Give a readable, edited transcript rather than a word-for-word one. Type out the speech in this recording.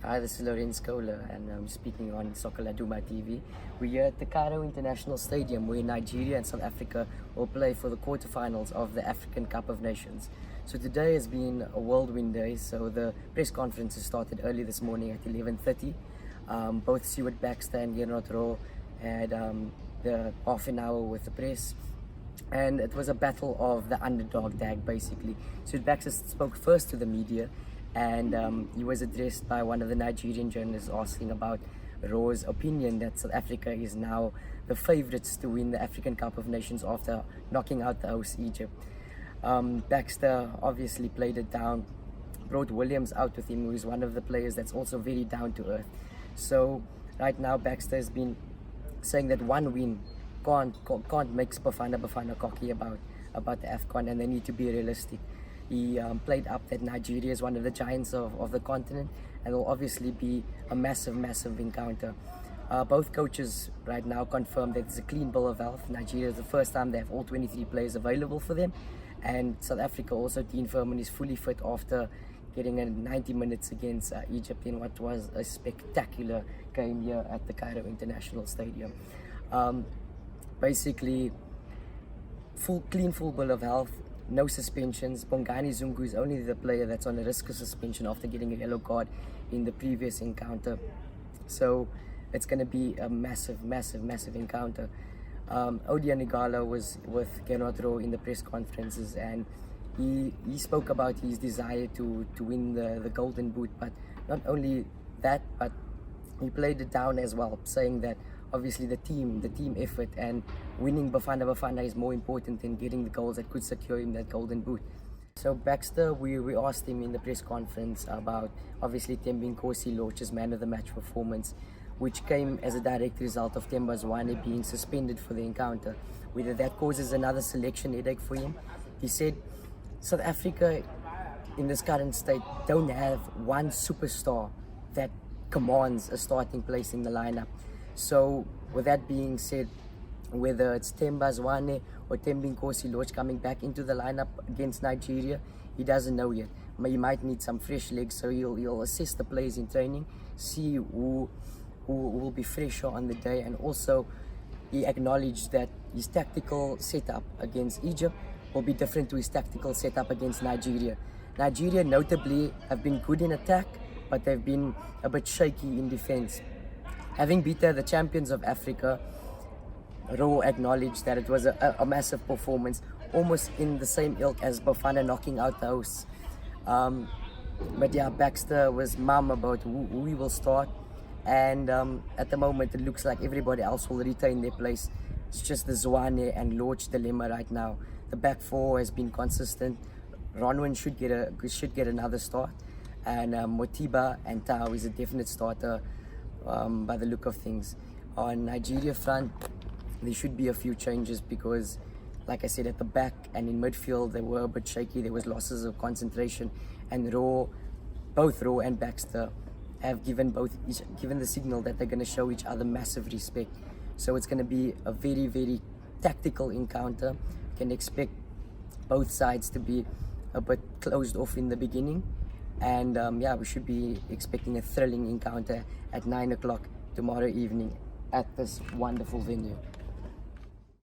Hi, this is Lorenz Kohler and I'm speaking on Soccer Laduma TV. We're here at the Cairo International Stadium where Nigeria and South Africa will play for the quarterfinals of the African Cup of Nations. So today has been a whirlwind day, so the press conferences started early this morning at 11:30. Both Stuart Baxter and Gernot Rohr had the half an hour with the press. And it was a battle of the underdog tag basically. Stuart Baxter spoke first to the media, and he was addressed by one of the Nigerian journalists asking about Rohr's opinion that South Africa is now the favourites to win the African Cup of Nations after knocking out the host Egypt. Baxter obviously played it down, brought Williams out with him, who is one of the players that's also very down to earth. So right now Baxter has been saying that one win can't make Bafana cocky about the AFCON, and they need to be realistic. He played up that Nigeria is one of the giants of the continent, and will obviously be a massive encounter. Both coaches right now confirmed that it's a clean bill of health. Nigeria is the first time they have all 23 players available for them, and South Africa also, Dean Furman is fully fit after getting a 90 minutes against Egypt in what was a spectacular game here at the Cairo International Stadium. Basically, clean full bill of health. No suspensions. Bongani Zungu is only the player that's on a risk of suspension after getting a yellow card in the previous encounter. So it's going to be a massive encounter. Odion Igala was with Gernot Rohr in the press conferences, and he spoke about his desire to win the Golden Boot. But not only that, but he played it down as well, saying that obviously the team effort and winning Bafana is more important than getting the goals that could secure him that Golden Boot. So Baxter, we asked him in the press conference about obviously Thembi Nkosika's man of the match performance, which came as a direct result of Themba Zwane being suspended for the encounter. Whether that causes another selection headache for him. He said South Africa in this current state don't have one superstar that commands a starting place in the lineup. So with that being said, whether it's Themba Zwane or Thembi Nkosika coming back into the lineup against Nigeria, he doesn't know yet. He might need some fresh legs, so he'll assess the players in training, see who will be fresher on the day. And also he acknowledged that his tactical setup against Egypt will be different to his tactical setup against Nigeria. Nigeria notably have been good in attack, but they've been a bit shaky in defense. Having beaten the champions of Africa, Rohr acknowledged that it was a massive performance, almost in the same ilk as Bafana knocking out the hosts. But yeah, Baxter was mum about who he will start, and at the moment it looks like everybody else will retain their place. It's just the Zwane and Lorch dilemma right now. The back four has been consistent. Ronwin should get another start, and Motiba and Tau is a definite starter. By the look of things. On Nigeria front, there should be a few changes because, like I said, at the back and in midfield they were a bit shaky. There was losses of concentration, and both Rohr and Baxter have given the signal that they're going to show each other massive respect. So it's going to be a very tactical encounter. You can expect both sides to be a bit closed off in the beginning. And yeah, we should be expecting a thrilling encounter at 9 o'clock tomorrow evening at this wonderful venue.